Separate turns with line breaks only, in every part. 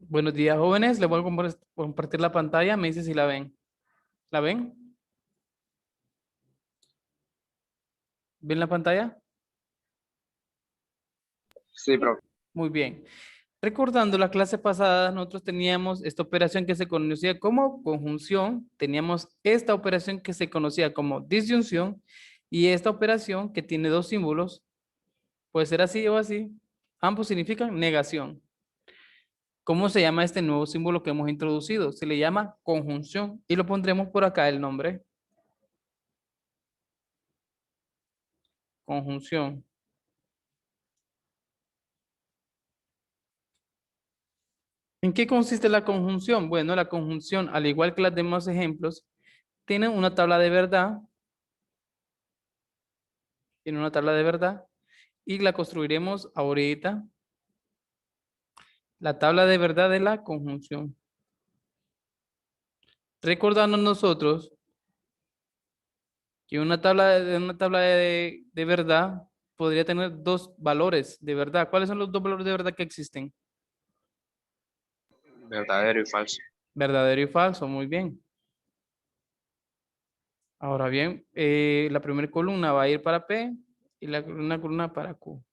Buenos días, jóvenes. Les voy a compartir la pantalla. Me dice si la ven. ¿La ven? ¿Ven la pantalla?
Sí, profe.
Muy bien. Recordando la clase pasada, nosotros teníamos esta operación que se conocía como conjunción, teníamos esta operación que se conocía como disyunción y esta operación que tiene dos símbolos, puede ser así o así, ambos significan negación. ¿Cómo se llama este nuevo símbolo que hemos introducido? Se le llama conjunción y lo pondremos por acá el nombre, conjunción. ¿En qué consiste la conjunción? Bueno, la conjunción, al igual que los demás ejemplos, tiene una tabla de verdad, tiene una tabla de verdad, y la construiremos ahorita. La tabla de verdad de la conjunción. Recordando nosotros que una tabla de verdad podría tener dos valores de verdad. ¿Cuáles son los dos valores de verdad que existen?
Verdadero y falso.
Verdadero y falso, muy bien. Ahora bien, la primera columna va a ir para P y la segunda columna para Q.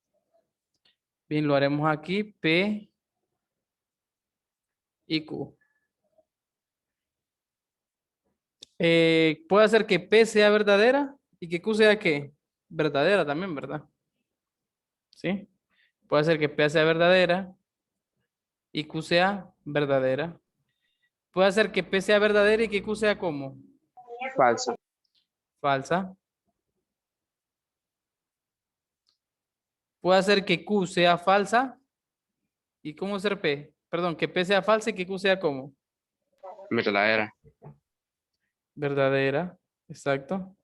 Bien, lo haremos aquí, P y Q. Puede ser que P sea verdadera y que Q sea ¿qué? Verdadera también, ¿verdad? ¿Sí? Puede ser que P sea verdadera y Q sea verdadera. Puede ser que P sea verdadera y que Q sea ¿cómo?
Falso.
Falsa. Puede ser que Q sea falsa y ¿cómo ser P? Perdón, que P sea falsa y que Q sea ¿cómo?
Verdadera.
Verdadera. Exacto.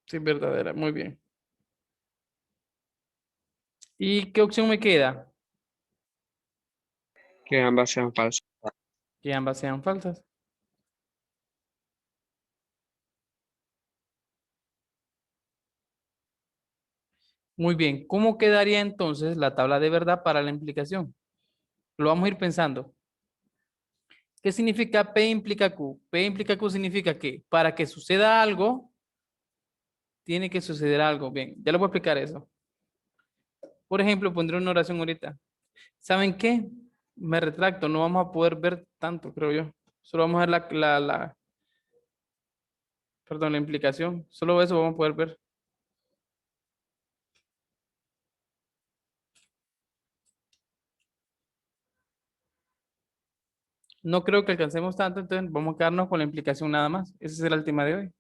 Sí, verdadera. Muy bien. ¿Y qué opción me queda?
Que ambas sean falsas.
Que ambas sean falsas. Muy bien. ¿Cómo quedaría entonces la tabla de verdad para la implicación? Lo vamos a ir pensando. ¿Qué significa P implica Q? P implica Q significa que para que suceda algo, tiene que suceder algo. Bien, ya le voy a explicar eso. Por ejemplo, pondré una oración ahorita. ¿Saben qué? Me retracto, no vamos a poder ver tanto, creo yo. Solo vamos a ver perdón, la implicación. Solo eso vamos a poder ver. No creo que alcancemos tanto, entonces vamos a quedarnos con la implicación nada más. Ese será el tema de hoy.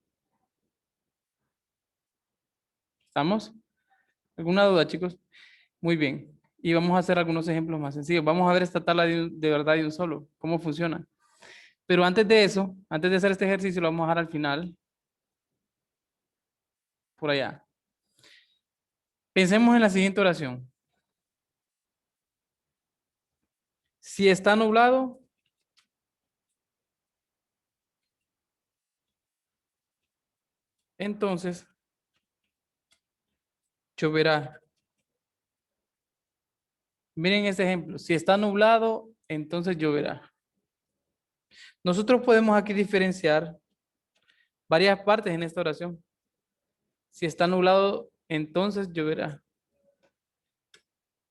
¿Estamos? ¿Alguna duda, chicos? Muy bien. Y vamos a hacer algunos ejemplos más sencillos. Vamos a ver esta tabla de verdad de un solo, cómo funciona. Pero antes de eso, antes de hacer este ejercicio, lo vamos a dejar al final, por allá. Pensemos en la siguiente oración. Si está nublado, entonces lloverá. Miren este ejemplo. Si está nublado, entonces lloverá. Nosotros podemos aquí diferenciar varias partes en esta oración. Si está nublado, entonces lloverá.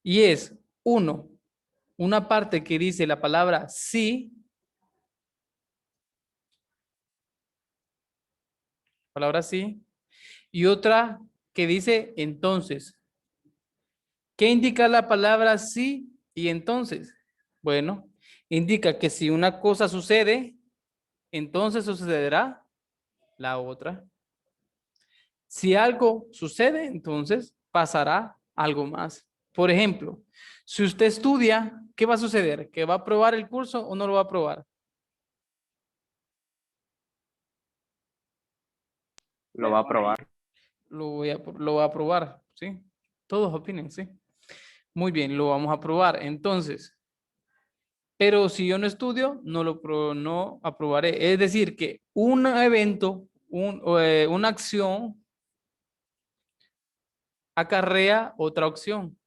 Y es, uno, una parte que dice la palabra sí, palabra sí, y otra que dice entonces. ¿Qué indica la palabra sí y entonces? Bueno, indica que si una cosa sucede, entonces sucederá la otra. Si algo sucede, entonces pasará algo más. Por ejemplo, si usted estudia, ¿qué va a suceder? ¿Que va a aprobar el curso o no lo va a aprobar?
Lo va a probar.
Lo va a aprobar, ¿sí? Todos opinen, ¿sí? Muy bien, lo vamos a aprobar. Entonces, pero si yo no estudio, no aprobaré. Es decir, que un evento, una acción acarrea otra opción.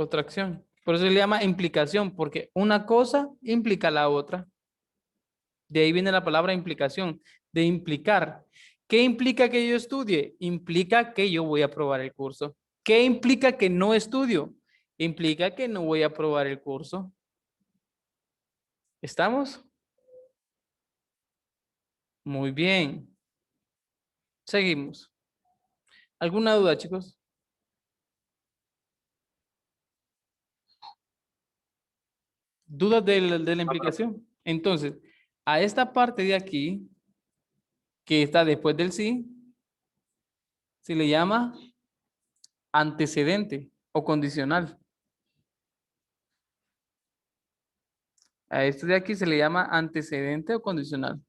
otra acción. Por eso se le llama implicación, porque una cosa implica la otra. De ahí viene la palabra implicación, de implicar. ¿Qué implica que yo estudie? Implica que yo voy a aprobar el curso. ¿Qué implica que no estudio? Implica que no voy a aprobar el curso. ¿Estamos? Muy bien. Seguimos. ¿Alguna duda, chicos? ¿Dudas de la implicación? Entonces, a esta parte de aquí, que está después del sí, se le llama antecedente o condicional. A esto de aquí se le llama antecedente o condicional.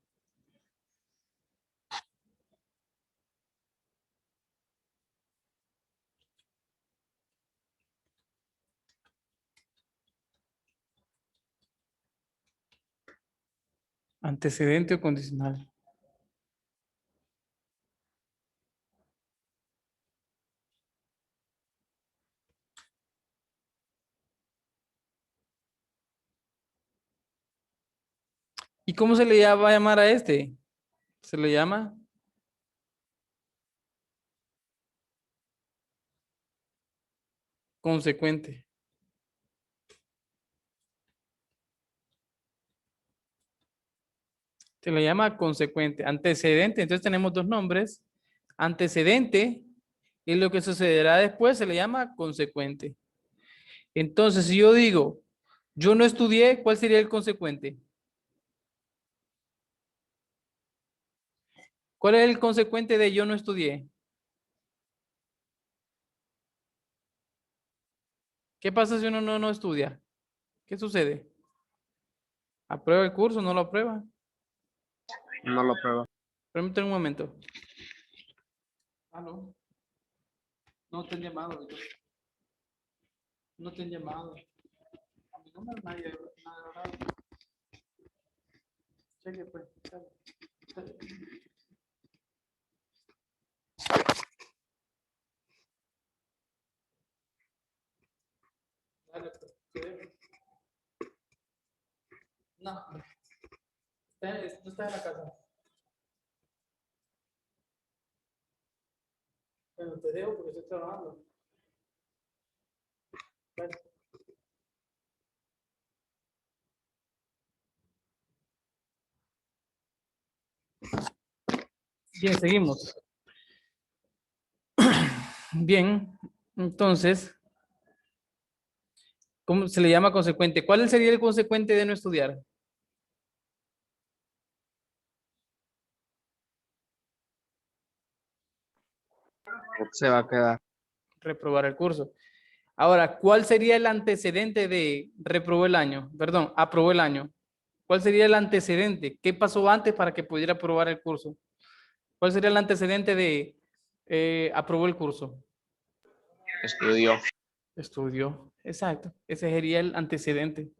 Antecedente o condicional. ¿Y cómo se le va a llamar a este? Se le llama consecuente. Se le llama consecuente. Antecedente, entonces tenemos dos nombres. Antecedente y lo que sucederá después se le llama consecuente. Entonces, si yo digo, yo no estudié, ¿cuál sería el consecuente? ¿Cuál es el consecuente de yo no estudié? ¿Qué pasa si uno no estudia? ¿Qué sucede? ¿Aprueba el curso o no lo aprueba?
No lo pruebo.
Permítame un momento. Aló. No te han llamado. No te han llamado. A mi número nadie ha hablado. Cheque, pues. Dale, pues. Te dejo. No. Tú estás en la casa. Bueno, te dejo porque estoy trabajando. Bye. Bien, seguimos. Bien, entonces, ¿cómo se le llama consecuente? ¿Cuál sería el consecuente de no estudiar?
Se va a quedar.
Reprobar el curso. Ahora, ¿cuál sería el antecedente de reprobó el año? Perdón, aprobó el año. ¿Cuál sería el antecedente? ¿Qué pasó antes para que pudiera aprobar el curso? ¿Cuál sería el antecedente de aprobó el curso?
Estudió.
Estudió. Exacto. Ese sería el antecedente.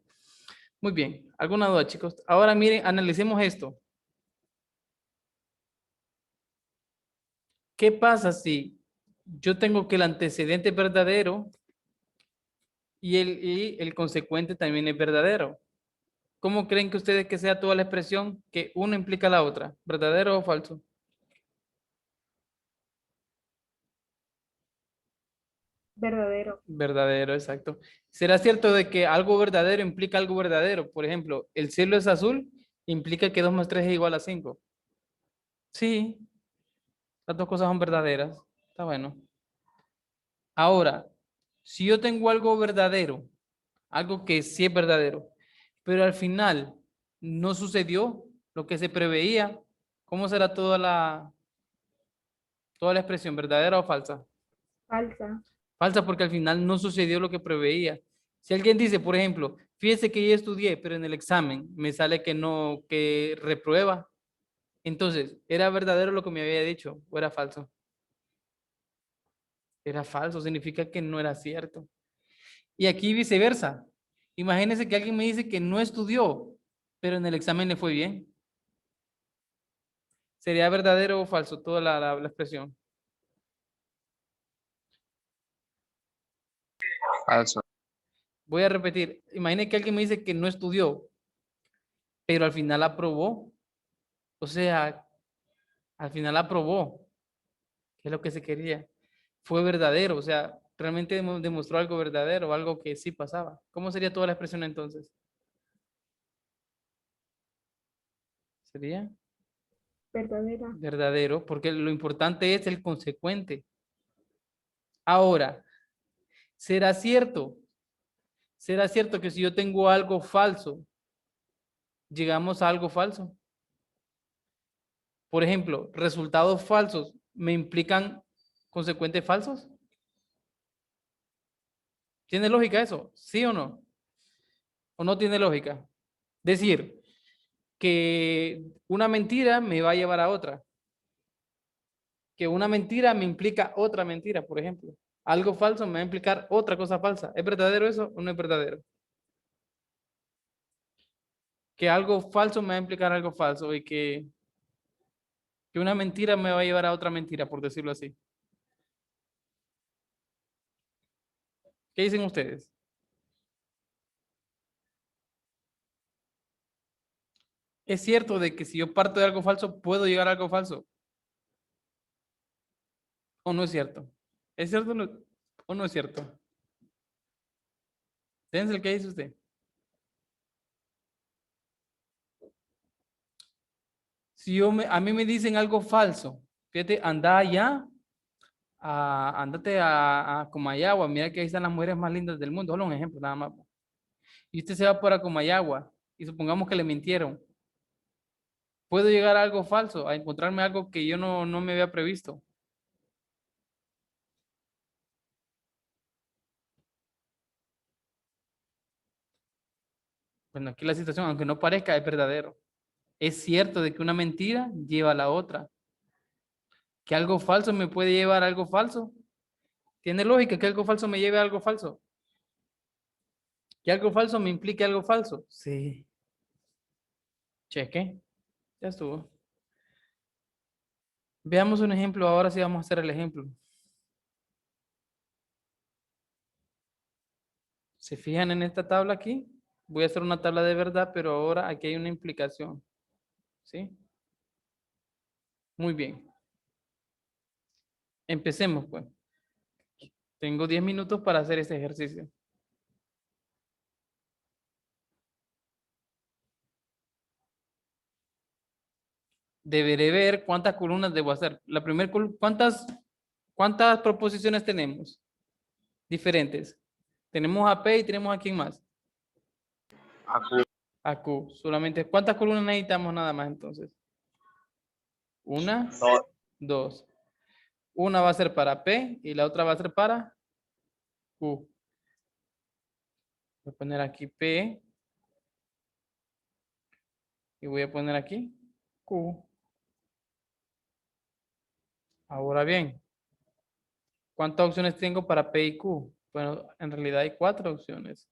Muy bien. ¿Alguna duda, chicos? Ahora miren, analicemos esto. ¿Qué pasa si yo tengo que el antecedente es verdadero y el consecuente también es verdadero? ¿Cómo creen que ustedes que sea toda la expresión que uno implica a la otra? ¿Verdadero o falso?
Verdadero.
Verdadero, exacto. ¿Será cierto de que algo verdadero implica algo verdadero? Por ejemplo, el cielo es azul, implica que 2 más 3 es igual a 5. Sí, las dos cosas son verdaderas. Está bueno. Ahora, si yo tengo algo verdadero, algo que sí es verdadero, pero al final no sucedió lo que se preveía, ¿cómo será toda la expresión, verdadera o falsa?
Falsa.
Falsa porque al final no sucedió lo que preveía. Si alguien dice, por ejemplo, fíjese que yo estudié, pero en el examen me sale que no, que reprueba, entonces, ¿era verdadero lo que me había dicho o era falso? Era falso, significa que no era cierto. Y aquí viceversa. Imagínense que alguien me dice que no estudió, pero en el examen le fue bien. ¿Sería verdadero o falso toda la expresión?
Falso.
Voy a repetir. Imagine que alguien me dice que no estudió, pero al final aprobó. O sea, al final aprobó, que es lo que se quería. Fue verdadero, o sea, realmente demostró algo verdadero, algo que sí pasaba. ¿Cómo sería toda la expresión entonces? Sería
verdadera,
verdadero, porque lo importante es el consecuente. Ahora, ¿será cierto? ¿Será cierto que si yo tengo algo falso, llegamos a algo falso? Por ejemplo, resultados falsos me implican consecuentes falsos. ¿Tiene lógica eso? ¿Sí o no? ¿O no tiene lógica? Decir que una mentira me va a llevar a otra. Que una mentira me implica otra mentira, por ejemplo. Algo falso me va a implicar otra cosa falsa. ¿Es verdadero eso o no es verdadero? Que algo falso me va a implicar algo falso y que una mentira me va a llevar a otra mentira, por decirlo así. ¿Qué dicen ustedes? ¿Es cierto de que si yo parto de algo falso, puedo llegar a algo falso? ¿O no es cierto? ¿Es cierto o no es cierto? Dense el que dice usted. Si a mí me dicen algo falso, fíjate, anda allá, ándate a Comayagua, mira que ahí están las mujeres más lindas del mundo, solo un ejemplo nada más. Y usted se va para Comayagua y supongamos que le mintieron. Puedo llegar a algo falso, a encontrarme algo que yo no me había previsto. Bueno, aquí la situación, aunque no parezca, es verdadero. Es cierto de que una mentira lleva a la otra. Que algo falso me puede llevar a algo falso. ¿Tiene lógica que algo falso me lleve a algo falso? Que algo falso me implique algo falso. Sí. Cheque. Ya estuvo. Veamos un ejemplo. Ahora sí vamos a hacer el ejemplo. ¿Se fijan en esta tabla aquí? Voy a hacer una tabla de verdad, pero ahora aquí hay una implicación. ¿Sí? Muy bien. Empecemos, pues. Tengo 10 minutos para hacer este ejercicio. Deberé ver cuántas columnas debo hacer. La primera, ¿cuántas proposiciones tenemos? Diferentes. Tenemos a P y tenemos a quién más.
Aquí,
A Q. Solamente, ¿cuántas columnas necesitamos nada más entonces? Una,
dos.
dos. Una va a ser para P y la otra va a ser para Q. Voy a poner aquí P y voy a poner aquí Q. Ahora bien, ¿cuántas opciones tengo para P y Q? Bueno, en realidad hay 4 opciones.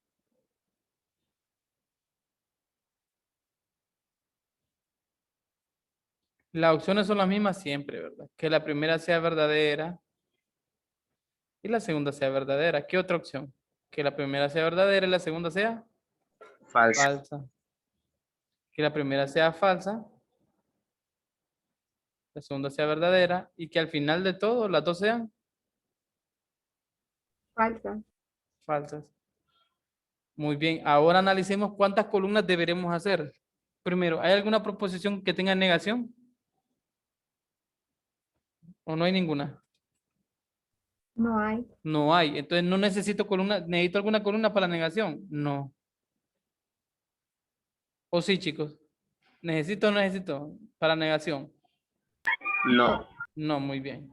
Las opciones son las mismas siempre, ¿verdad? Que la primera sea verdadera y la segunda sea verdadera. ¿Qué otra opción? Que la primera sea verdadera y la segunda sea
Falso.
falsa. Que la primera sea falsa, la segunda sea verdadera y que al final de todo las dos sean
falsa,
falsas. Muy bien, ahora analicemos cuántas columnas deberemos hacer. Primero, ¿hay alguna proposición que tenga negación o no hay ninguna?
no hay,
No hay, entonces no necesito columna, ¿necesito alguna columna para la negación? No. ¿O sí, chicos? ¿Necesito o no necesito para negación?
No.
No, muy bien.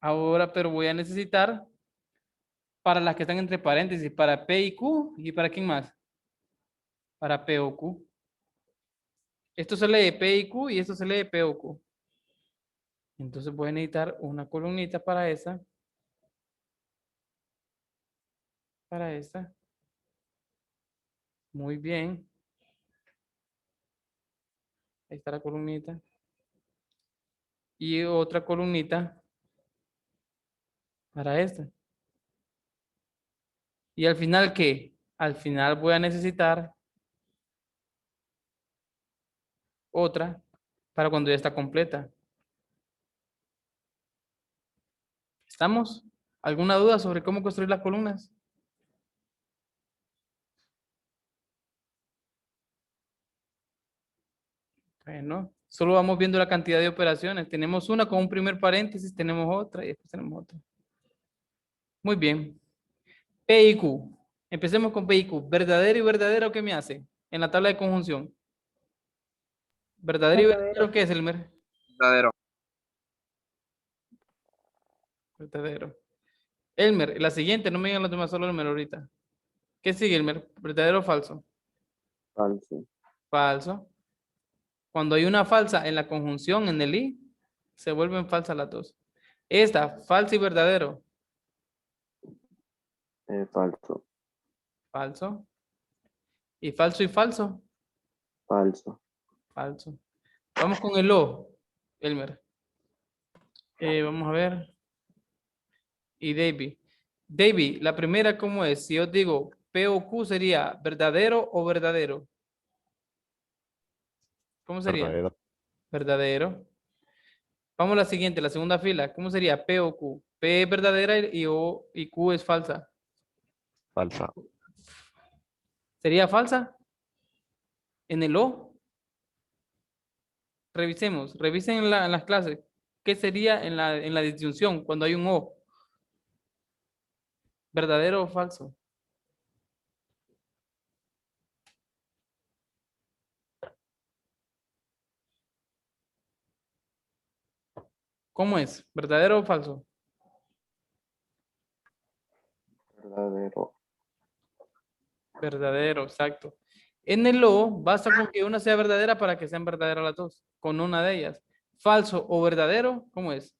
Ahora, pero voy a necesitar para las que están entre paréntesis, para P y Q, ¿y para quién más? Para P o Q. Esto se lee P y Q y esto se lee P o Q. Entonces voy a necesitar una columnita para esta. Muy bien. Ahí está la columnita. Y otra columnita para esta. ¿Y al final qué? Al final voy a necesitar otra para cuando ya está completa. ¿Estamos? ¿Alguna duda sobre cómo construir las columnas? Bueno, solo vamos viendo la cantidad de operaciones. Tenemos una con un primer paréntesis, tenemos otra y después tenemos otra. Muy bien. P y Q. Empecemos con P y Q. ¿Verdadero y verdadero qué me hace? En la tabla de conjunción. ¿Verdadero y verdadero
Verdadero.
qué es, Elmer?
Verdadero.
Verdadero. Elmer, la siguiente, no me digan los demás, solo Elmer ahorita. ¿Qué sigue, Elmer? ¿Verdadero o falso?
Falso.
Falso. Cuando hay una falsa en la conjunción, en el i, se vuelven falsas las dos. Esta, falso y verdadero.
Falso.
Falso. Y falso y falso.
Falso.
Falso. Vamos con el o, Elmer. Vamos a ver. Y David. David, la primera, ¿cómo es? Si yo digo P o Q sería verdadero o verdadero. ¿Cómo sería?
Verdadero.
Verdadero. Vamos a la siguiente, la segunda fila. ¿Cómo sería P o Q? P es verdadera y O y Q es falsa.
Falsa.
¿Sería falsa? En el O. Revisemos. Revisen en las clases. ¿Qué sería en la disyunción cuando hay un O? ¿Verdadero o falso? ¿Cómo es? ¿Verdadero o falso?
Verdadero.
Verdadero, exacto. En el O basta con que una sea verdadera para que sean verdaderas las dos, con una de ellas. Falso o verdadero, ¿cómo es?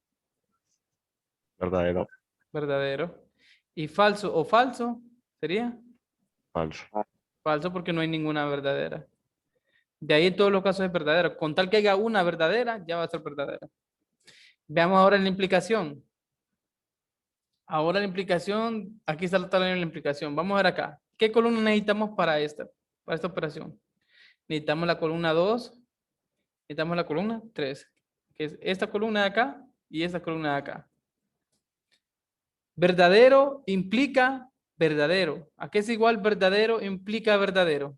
Verdadero.
Verdadero. Y falso o falso, ¿sería?
Falso.
Falso porque no hay ninguna verdadera. De ahí en todos los casos es verdadero. Con tal que haya una verdadera, ya va a ser verdadera. Veamos ahora en la implicación. Ahora la implicación, aquí está la tabla de la implicación. Vamos a ver acá. ¿Qué columna necesitamos para esta operación? Necesitamos la columna 2, necesitamos la columna 3, que es esta columna de acá y esta columna de acá. Verdadero implica verdadero. ¿A qué es igual verdadero implica verdadero?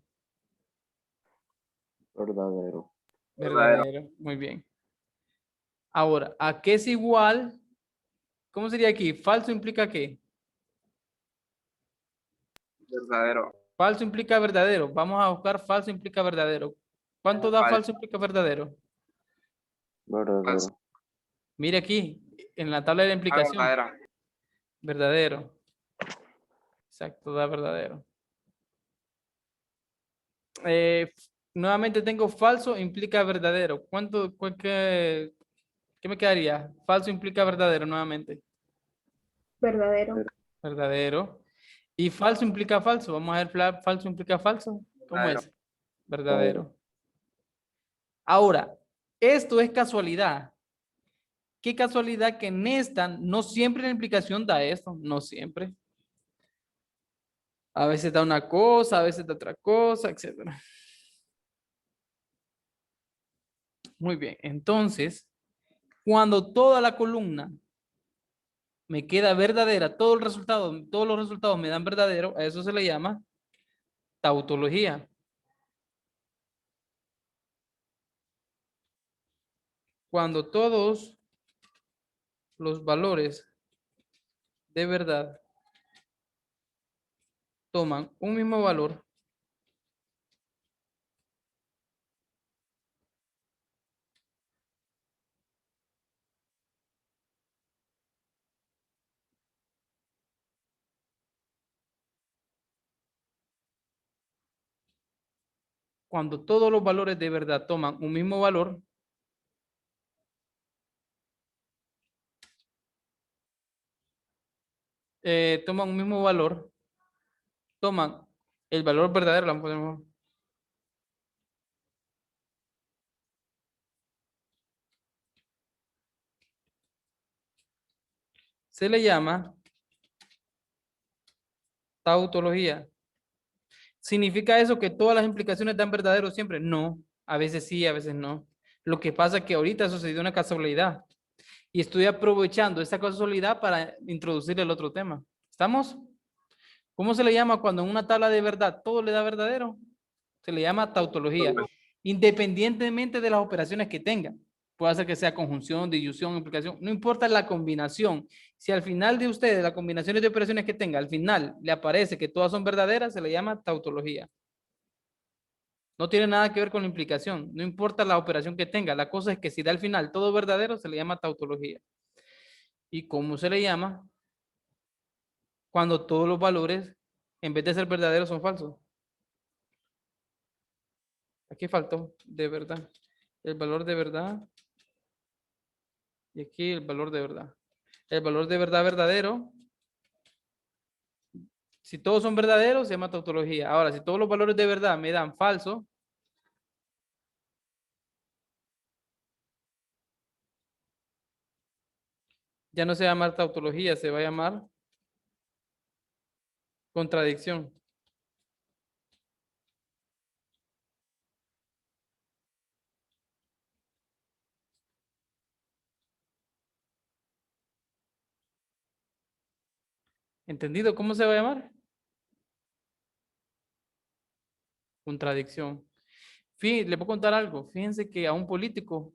Verdadero.
Verdadero, muy bien. Ahora, ¿a qué es igual? ¿Cómo sería aquí? Falso implica qué?
Verdadero.
Falso implica verdadero. Vamos a buscar falso implica verdadero. ¿Cuánto da
Falso.
falso implica verdadero?
Verdadero.
Mire aquí, en la tabla de la implicación.
Verdadera.
Verdadero. Exacto, da verdadero. Eh, Nuevamente tengo falso implica verdadero. ¿Qué me quedaría? Falso implica verdadero nuevamente.
Verdadero.
Verdadero. Y falso implica falso. Vamos a ver, falso implica falso. ¿Cómo
Verdadero.
es? Verdadero. Ahora, esto es casualidad. Qué casualidad que en esta no siempre la implicación da esto. No siempre. A veces da una cosa, a veces da otra cosa, etcétera. Muy bien. Entonces, cuando toda la columna me queda verdadera, todos los resultados me dan verdadero, a eso se le llama tautología. Cuando todos los valores de verdad toman un mismo valor, cuando todos los valores de verdad toman un mismo valor, toman un mismo valor, toman el valor verdadero, se le llama Tautología. ¿Significa eso que todas las implicaciones dan verdadero siempre? No, a veces sí, a veces no. Lo que pasa es que ahorita sucedió una casualidad y estoy aprovechando esta casualidad para introducir el otro tema. ¿Estamos? ¿Cómo se le llama cuando en una tabla de verdad todo le da verdadero? Se le llama tautología, independientemente de las operaciones que tenga. Puede ser que sea conjunción, disyunción, implicación, no importa la combinación. Si al final de ustedes, las combinaciones de operaciones que tenga, al final le aparece que todas son verdaderas, se le llama tautología. No tiene nada que ver con la implicación, no importa la operación que tenga. La cosa es que si da al final todo verdadero, se le llama tautología. ¿Y cómo se le llama? Cuando todos los valores, en vez de ser verdaderos, son falsos. Aquí faltó de verdad. El valor de verdad. Y aquí el valor de verdad. El valor de verdad verdadero. Si todos son verdaderos, se llama tautología. Ahora, si todos los valores de verdad me dan falso, ya no se va a llamar tautología, se va a llamar contradicción. ¿Entendido cómo se va a llamar? Contradicción. Le voy a contar algo. Fíjense que a un político,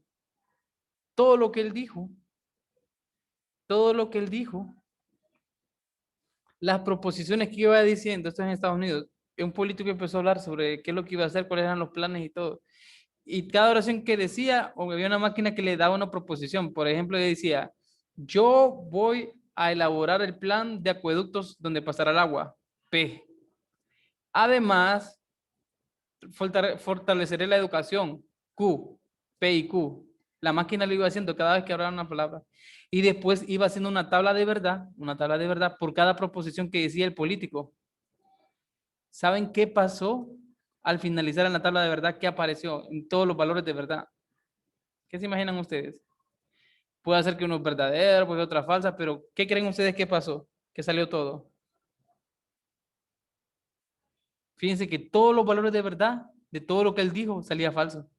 todo lo que él dijo, las proposiciones que iba diciendo, esto es en Estados Unidos, un político empezó a hablar sobre qué es lo que iba a hacer, cuáles eran los planes y todo. Y cada oración que decía, o había una máquina que le daba una proposición. Por ejemplo, decía, yo voy a elaborar el plan de acueductos donde pasará el agua. P. Además, fortaleceré la educación. Q. P y Q. La máquina lo iba haciendo cada vez que hablaba una palabra. Y después iba haciendo una tabla de verdad por cada proposición que decía el político. ¿Saben qué pasó al finalizar en la tabla de verdad? ¿Qué apareció en todos los valores de verdad? ¿Qué se imaginan ustedes? Puede ser que uno es verdadero, puede ser otra falsa, pero ¿qué creen ustedes que pasó? Que salió todo. Fíjense que todos los valores de verdad, de todo lo que él dijo, salía falso.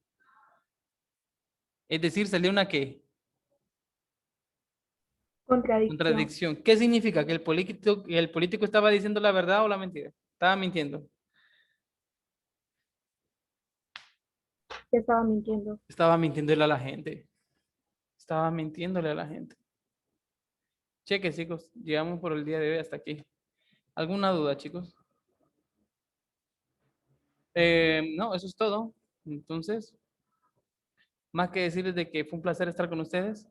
Es decir, salía una ¿qué?
Contradicción.
Contradicción. ¿Qué significa? ¿Que el político estaba diciendo la verdad o la mentira? Estaba mintiendo.
Que estaba mintiendo.
Estaba mintiéndole a la gente. Estaba mintiéndole a la gente. Cheque, chicos. Llegamos por el día de hoy hasta aquí. ¿Alguna duda, chicos? No, eso es todo. Entonces, más que decirles de que fue un placer estar con ustedes.